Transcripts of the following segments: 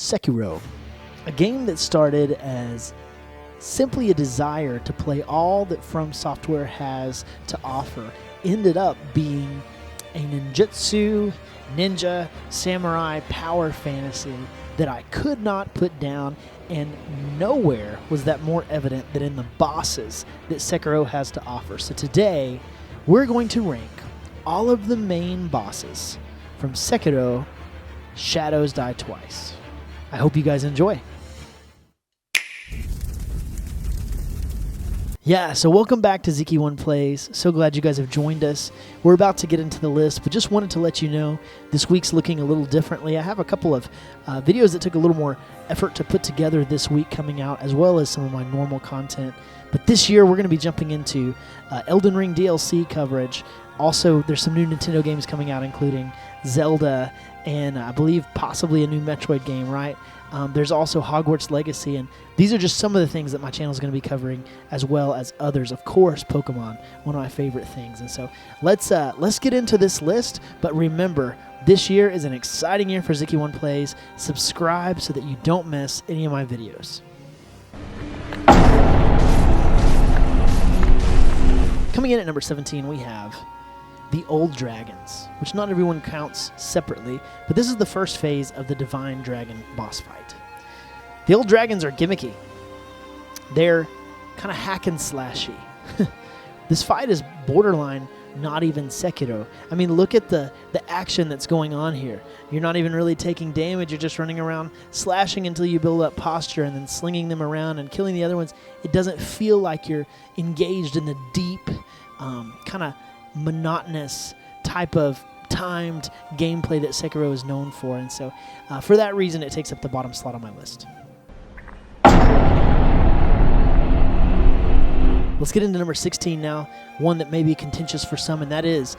Sekiro, a game that started as simply a desire to play all that From Software has to offer, ended up being a ninjutsu, ninja, samurai power fantasy that I could not put down, and nowhere was that more evident than in the bosses that Sekiro has to offer. So today, we're going to rank all of the main bosses from Sekiro, Shadows Die Twice. I hope you guys enjoy. Yeah, so welcome back to Ziki1 Plays. So glad you guys have joined us. We're about to get into the list, but just wanted to let you know this week's looking a little differently. I have a couple of videos that took a little more effort to put together this week coming out, as well as some of my normal content. But this year, we're going to be jumping into Elden Ring DLC coverage. Also, there's some new Nintendo games coming out, including Zelda and I believe possibly a new Metroid game, right? There's also Hogwarts Legacy, and these are just some of the things that my channel is going to be covering, as well as others. Of course, Pokemon, one of my favorite things. And so let's get into this list. But remember, this year is an exciting year for Ziki1 Plays. Subscribe so that you don't miss any of my videos. Coming in at number 17, we have the Old Dragons, which not everyone counts separately, but this is the first phase of the Divine Dragon boss fight. The Old Dragons are gimmicky. They're kind of hack and slashy. This fight is borderline not even Sekiro. I mean, look at the action that's going on here. You're not even really taking damage. You're just running around slashing until you build up posture and then slinging them around and killing the other ones. It doesn't feel like you're engaged in the deep, kind of monotonous type of timed gameplay that Sekiro is known for, and so for that reason it takes up the bottom slot on my list. Let's get into number 16 now, one that may be contentious for some, and that is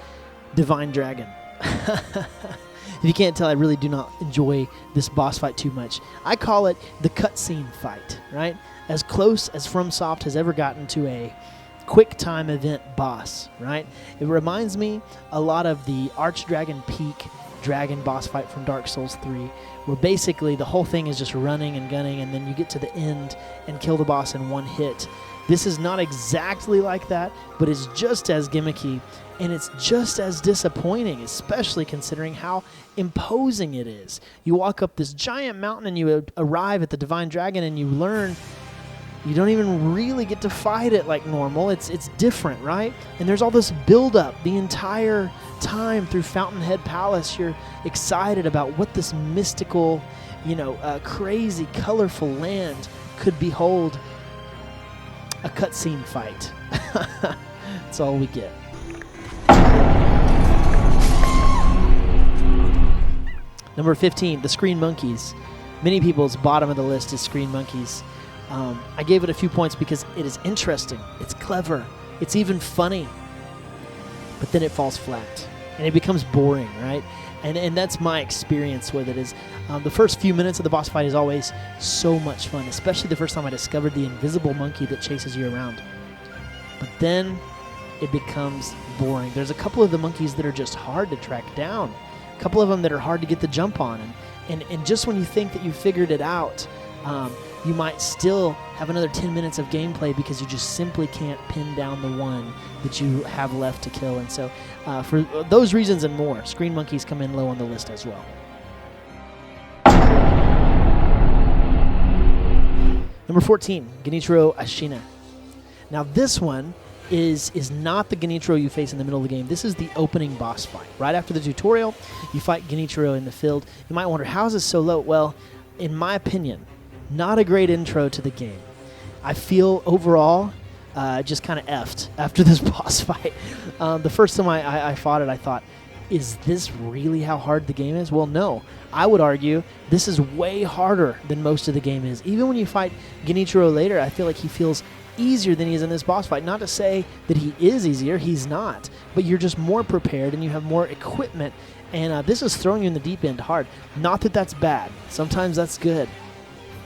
Divine Dragon. If you can't tell, I really do not enjoy this boss fight too much. I call it the cutscene fight, right? As close as FromSoft has ever gotten to a quick time event boss, right? It reminds me a lot of the Archdragon Peak dragon boss fight from Dark Souls 3, where basically the whole thing is just running and gunning, and then you get to the end and kill the boss in one hit. This is not exactly like that, but it's just as gimmicky, and it's just as disappointing, especially considering how imposing it is. You walk up this giant mountain and you arrive at the Divine Dragon, and you learn you don't even really get to fight it like normal. It's different, right? And there's all this build-up the entire time through Fountainhead Palace. You're excited about what this mystical, crazy, colorful land could behold. A cutscene fight. That's all we get. Number 15, the Screen Monkeys. Many people's bottom of the list is Screen Monkeys. I gave it a few points because it is interesting, it's clever, it's even funny, but then it falls flat and it becomes boring, right? And that's my experience with it. Is the first few minutes of the boss fight is always so much fun, especially the first time I discovered the invisible monkey that chases you around. But then it becomes boring. There's a couple of the monkeys that are just hard to track down, a couple of them that are hard to get the jump on, and just when you think that you figured it out, you might still have another 10 minutes of gameplay because you just simply can't pin down the one that you have left to kill. And so for those reasons and more, Screen Monkeys come in low on the list as well. Number 14, Genichiro Ashina. Now this one is not the Genichiro you face in the middle of the game. This is the opening boss fight. Right after the tutorial, you fight Genichiro in the field. You might wonder, how is this so low? Well, in my opinion, not a great intro to the game. I feel overall just kind of effed after this boss fight. The first time I fought it, I thought, is this really how hard the game is? Well, no. I would argue this is way harder than most of the game is. Even when you fight Genichiro later, I feel like he feels easier than he is in this boss fight. Not to say that he is easier, he's not. But you're just more prepared and you have more equipment. And this is throwing you in the deep end hard. Not that that's bad. Sometimes that's good.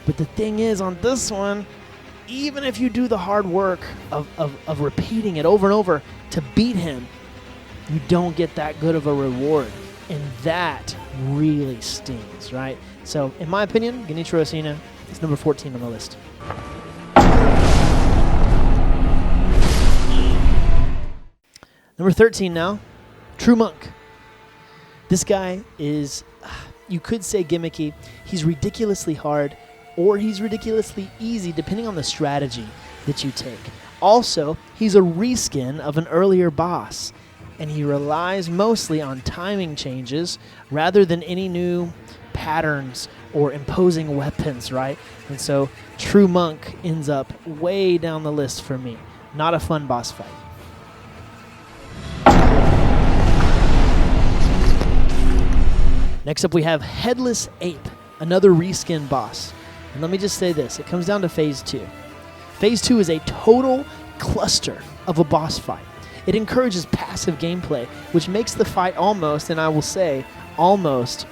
But the thing is, on this one, even if you do the hard work of repeating it over and over to beat him, you don't get that good of a reward. And that really stings, right? So, in my opinion, Genichiro Ashina is number 14 on the list. Number 13 now, True Monk. This guy is, you could say gimmicky. He's ridiculously hard, or he's ridiculously easy, depending on the strategy that you take. Also, he's a reskin of an earlier boss, and he relies mostly on timing changes rather than any new patterns or imposing weapons, right? And so True Monk ends up way down the list for me. Not a fun boss fight. Next up we have Headless Ape, another reskin boss. And let me just say this, it comes down to Phase 2. Phase 2 is a total cluster of a boss fight. It encourages passive gameplay, which makes the fight almost, and I will say, almost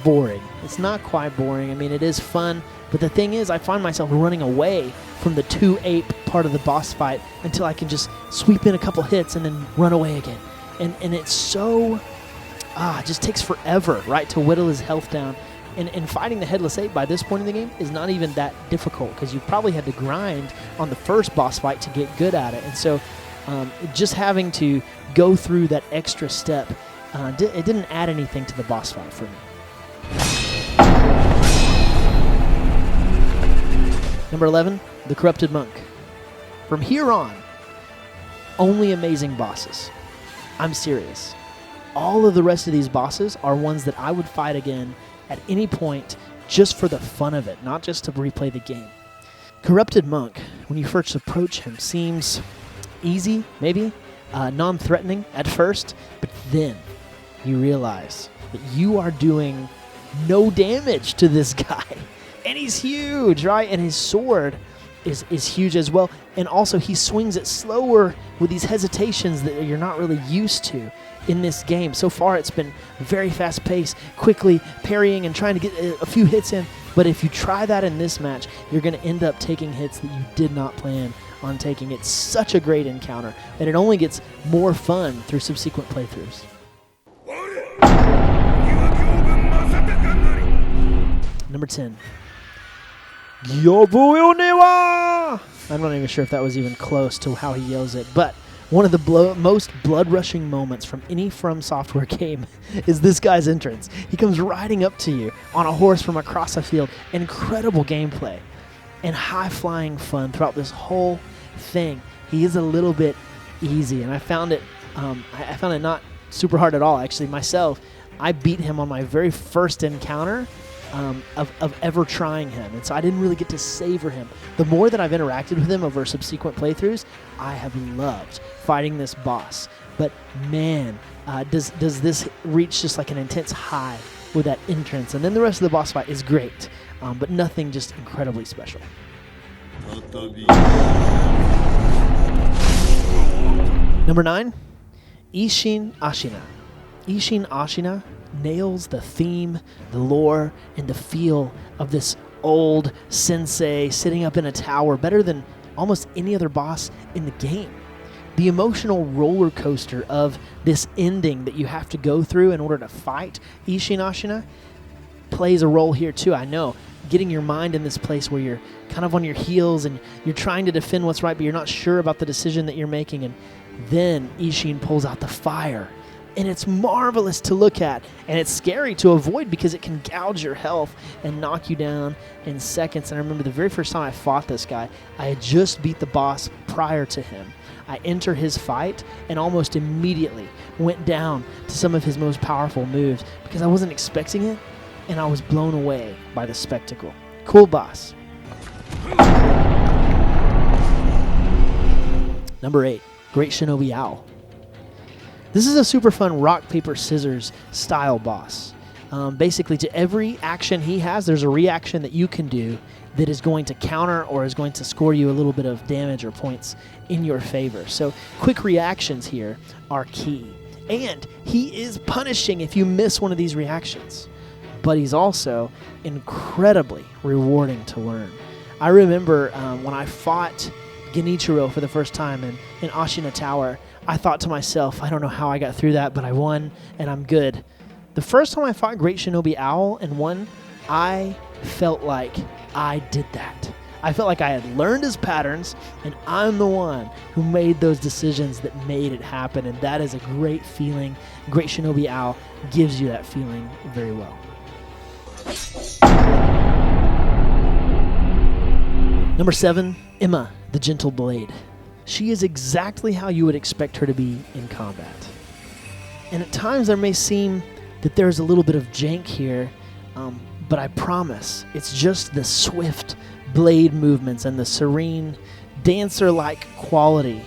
boring. It's not quite boring. I mean, it is fun, but the thing is, I find myself running away from the 2 ape part of the boss fight until I can just sweep in a couple hits and then run away again. And it's so, it just takes forever, right, to whittle his health down. And fighting the Headless Ape by this point in the game is not even that difficult because you probably had to grind on the first boss fight to get good at it. And so just having to go through that extra step, it didn't add anything to the boss fight for me. Number 11, the Corrupted Monk. From here on, only amazing bosses. I'm serious. All of the rest of these bosses are ones that I would fight again at any point just for the fun of it, not just to replay the game. Corrupted Monk, when you first approach him, seems easy, maybe, non-threatening at first, but then you realize that you are doing no damage to this guy. And he's huge, right? And his sword is huge as well. And also he swings it slower with these hesitations that you're not really used to in this game. So far it's been very fast-paced, quickly parrying and trying to get a few hits in. But if you try that in this match, you're going to end up taking hits that you did not plan on taking. It's such a great encounter, and it only gets more fun through subsequent playthroughs. Number 10. Gyobuyonewa! I'm not even sure if that was even close to how he yells it, but one of the most blood-rushing moments from any From Software game is this guy's entrance. He comes riding up to you on a horse from across a field. Incredible gameplay and high-flying fun throughout this whole thing. He is a little bit easy, and I found it not super hard at all, actually. Myself, I beat him on my very first encounter of ever trying him, and so I didn't really get to savor him. The more that I've interacted with him over subsequent playthroughs, I have loved fighting this boss. But man, does this reach just like an intense high with that entrance, and then the rest of the boss fight is great, but nothing just incredibly special. Number 9, ISSHIN ASHINA. ISSHIN ASHINA nails the theme, the lore, and the feel of this old sensei sitting up in a tower better than almost any other boss in the game. The emotional roller coaster of this ending that you have to go through in order to fight ISSHIN ASHINA plays a role here too, I know. Getting your mind in this place where you're kind of on your heels and you're trying to defend what's right, but you're not sure about the decision that you're making, and then ISSHIN pulls out the fire. And it's marvelous to look at, and it's scary to avoid because it can gouge your health and knock you down in seconds. And I remember the very first time I fought this guy, I had just beat the boss prior to him. I enter his fight and almost immediately went down to some of his most powerful moves because I wasn't expecting it, and I was blown away by the spectacle. Cool boss. Number 8, Great Shinobi Owl. This is a super fun rock, paper, scissors style boss. Basically, to every action he has, there's a reaction that you can do that is going to counter or is going to score you a little bit of damage or points in your favor. So quick reactions here are key. And he is punishing if you miss one of these reactions. But he's also incredibly rewarding to learn. I remember when I fought Genichiro for the first time in Ashina Tower, I thought to myself, I don't know how I got through that, but I won, and I'm good. The first time I fought Great Shinobi Owl and won, I felt like I did that. I felt like I had learned his patterns, and I'm the one who made those decisions that made it happen, and that is a great feeling. Great Shinobi Owl gives you that feeling very well. Number 7, Emma, the Gentle Blade. She is exactly how you would expect her to be in combat. And at times there may seem that there's a little bit of jank here, but I promise it's just the swift blade movements and the serene dancer-like quality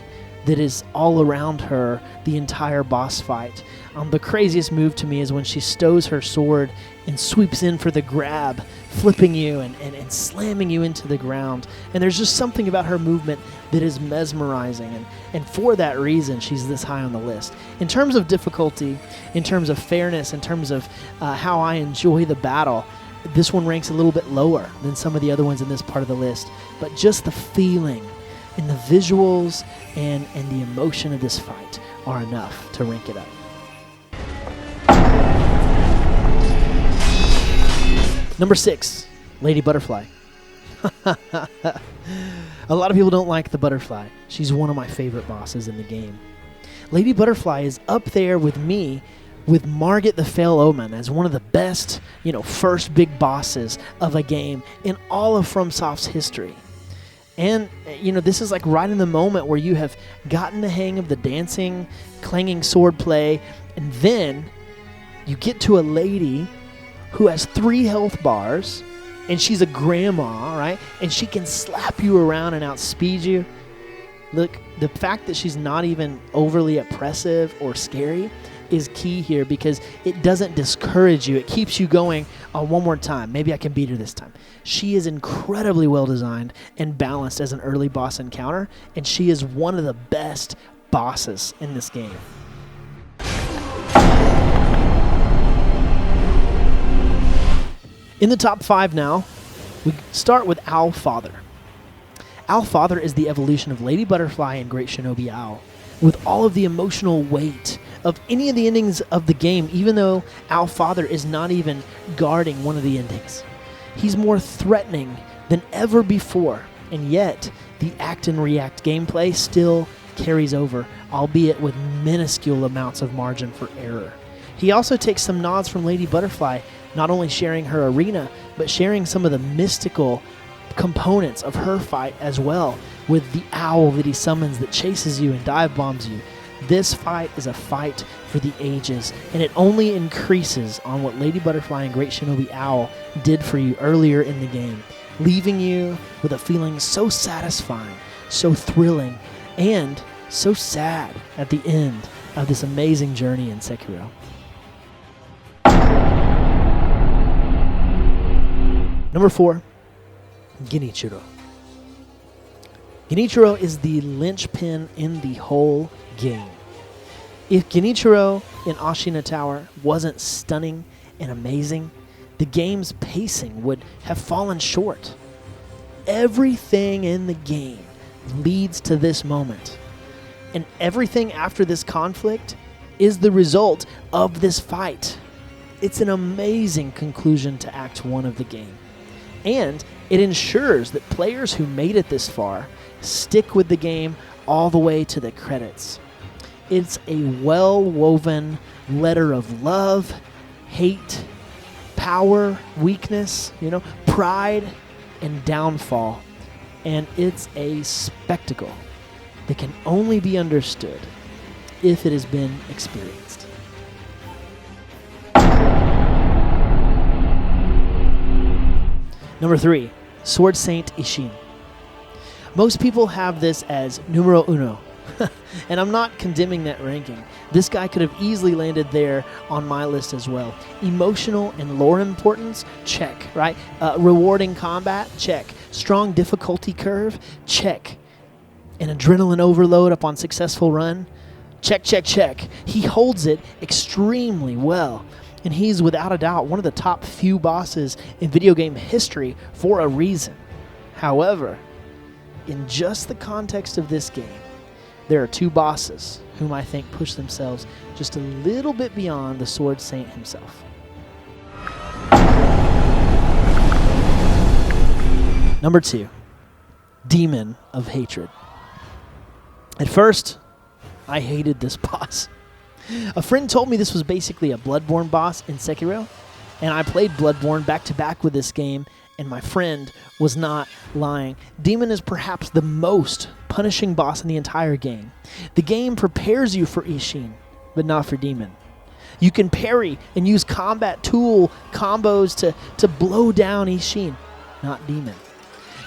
that is all around her the entire boss fight. The craziest move to me is when she stows her sword and sweeps in for the grab, flipping you and slamming you into the ground. And there's just something about her movement that is mesmerizing, and for that reason she's this high on the list. In terms of difficulty, in terms of fairness, in terms of how I enjoy the battle, this one ranks a little bit lower than some of the other ones in this part of the list. But just the feeling and the visuals and the emotion of this fight are enough to rank it up. Number 6, Lady Butterfly. A lot of people don't like the Butterfly. She's one of my favorite bosses in the game. Lady Butterfly is up there with me with Margit the Fail Omen as one of the best, first big bosses of a game in all of FromSoft's history. And, this is like right in the moment where you have gotten the hang of the dancing, clanging sword play, and then you get to a lady who has 3 health bars, and she's a grandma, right? And she can slap you around and outspeed you. Look, the fact that she's not even overly oppressive or scary is key here, because it doesn't discourage you. It keeps you going, one more time. Maybe I can beat her this time. She is incredibly well designed and balanced as an early boss encounter, and she is one of the best bosses in this game. In the top 5 now, we start with Owl Father. Owl Father is the evolution of Lady Butterfly and Great Shinobi Owl, with all of the emotional weight of any of the endings of the game, even though Owl Father is not even guarding one of the endings. He's more threatening than ever before, and yet the act and react gameplay still carries over, albeit with minuscule amounts of margin for error. He also takes some nods from Lady Butterfly, not only sharing her arena, but sharing some of the mystical components of her fight as well, with the owl that he summons that chases you and dive bombs you. This fight is a fight for the ages, and it only increases on what Lady Butterfly and Great Shinobi Owl did for you earlier in the game, leaving you with a feeling so satisfying, so thrilling, and so sad at the end of this amazing journey in Sekiro. Number 4, Genichiro. Genichiro is the linchpin in the whole game. If Genichiro in Ashina Tower wasn't stunning and amazing, the game's pacing would have fallen short. Everything in the game leads to this moment, and everything after this conflict is the result of this fight. It's an amazing conclusion to Act 1 of the game, and it ensures that players who made it this far stick with the game all the way to the credits. It's a well-woven letter of love, hate, power, weakness, pride, and downfall. And it's a spectacle that can only be understood if it has been experienced. Number 3, Sword Saint Isshin. Most people have this as numero uno, and I'm not condemning that ranking. This guy could have easily landed there on my list as well. Emotional and lore importance, check, right? Rewarding combat, check. Strong difficulty curve, check. An adrenaline overload upon successful run, check, check, check. He holds it extremely well, and he's without a doubt one of the top few bosses in video game history for a reason. However, in just the context of this game, there are 2 bosses whom I think push themselves just a little bit beyond the Sword Saint himself. Number 2, Demon of Hatred. At first, I hated this boss. A friend told me this was basically a Bloodborne boss in Sekiro, and I played Bloodborne back-to-back with this game, and my friend was not lying. Demon is perhaps the most punishing boss in the entire game. The game prepares you for Isshin, but not for Demon. You can parry and use combat tool combos to blow down Isshin, not Demon.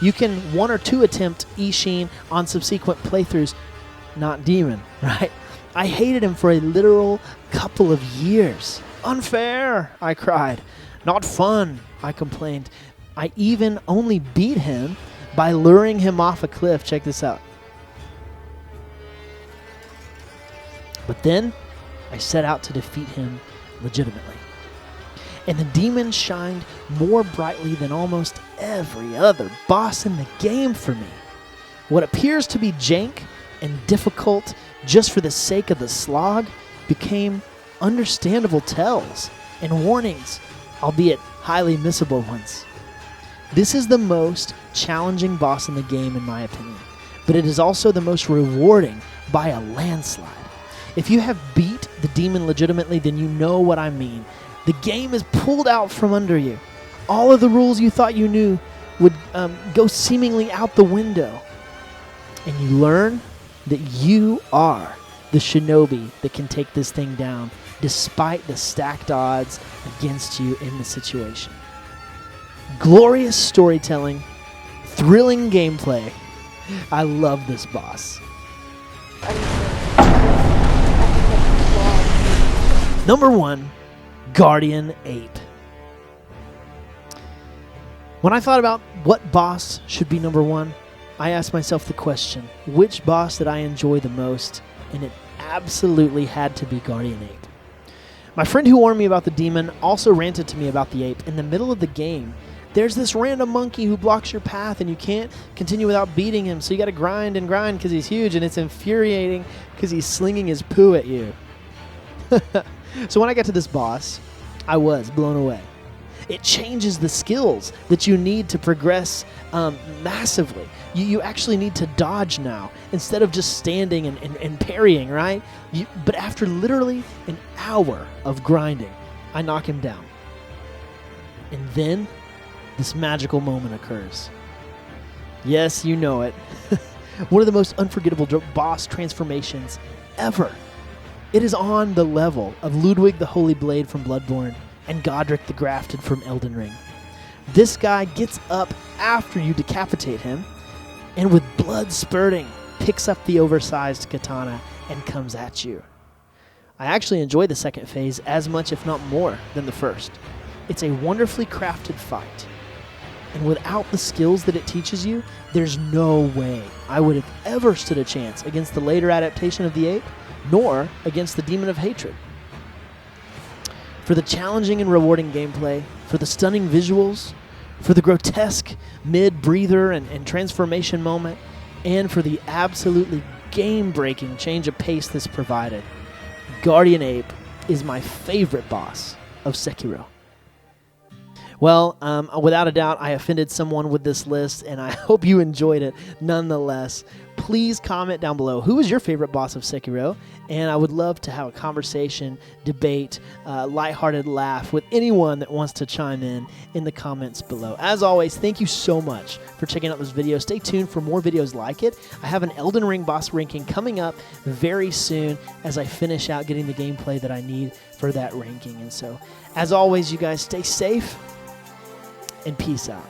You can 1 or 2 attempt Isshin on subsequent playthroughs, not Demon, right? I hated him for a literal couple of years. Unfair, I cried. Not fun, I complained. I even only beat him by luring him off a cliff. Check this out. But then I set out to defeat him legitimately. And the Demon shined more brightly than almost every other boss in the game for me. What appears to be jank and difficult just for the sake of the slog became understandable tells and warnings, albeit highly missable ones. This is the most challenging boss in the game in my opinion, but it is also the most rewarding by a landslide. If you have beat the Demon legitimately, then you know what I mean. The game is pulled out from under you. All of the rules you thought you knew would go seemingly out the window. And you learn that you are the shinobi that can take this thing down despite the stacked odds against you in the situation. Glorious storytelling, thrilling gameplay. I love this boss. Number 1, Guardian Ape. When I thought about what boss should be number 1, I asked myself the question, which boss did I enjoy the most? And it absolutely had to be Guardian Ape. My friend who warned me about the Demon also ranted to me about the ape. In the middle of the game, there's this random monkey who blocks your path and you can't continue without beating him, so you gotta grind and grind because he's huge, and it's infuriating because he's slinging his poo at you. So when I got to this boss, I was blown away. It changes the skills that you need to progress massively. You actually need to dodge now instead of just standing and parrying, right? But after literally an hour of grinding, I knock him down. And then this magical moment occurs. Yes, you know it. One of the most unforgettable boss transformations ever. It is on the level of Ludwig the Holy Blade from Bloodborne and Godric the Grafted from Elden Ring. This guy gets up after you decapitate him, and with blood spurting, picks up the oversized katana and comes at you. I actually enjoy the second phase as much, if not more, than the first. It's a wonderfully crafted fight, and without the skills that it teaches you, there's no way I would have ever stood a chance against the later adaptation of the ape, nor against the Demon of Hatred. For the challenging and rewarding gameplay, for the stunning visuals, for the grotesque mid-breather and transformation moment, and for the absolutely game-breaking change of pace this provided, Guardian Ape is my favorite boss of Sekiro. Well, without a doubt, I offended someone with this list, and I hope you enjoyed it nonetheless. Please comment down below, who is your favorite boss of Sekiro? And I would love to have a conversation, debate, lighthearted laugh with anyone that wants to chime in the comments below. As always, thank you so much for checking out this video. Stay tuned for more videos like it. I have an Elden Ring boss ranking coming up very soon as I finish out getting the gameplay that I need for that ranking. And so, as always, you guys stay safe and peace out.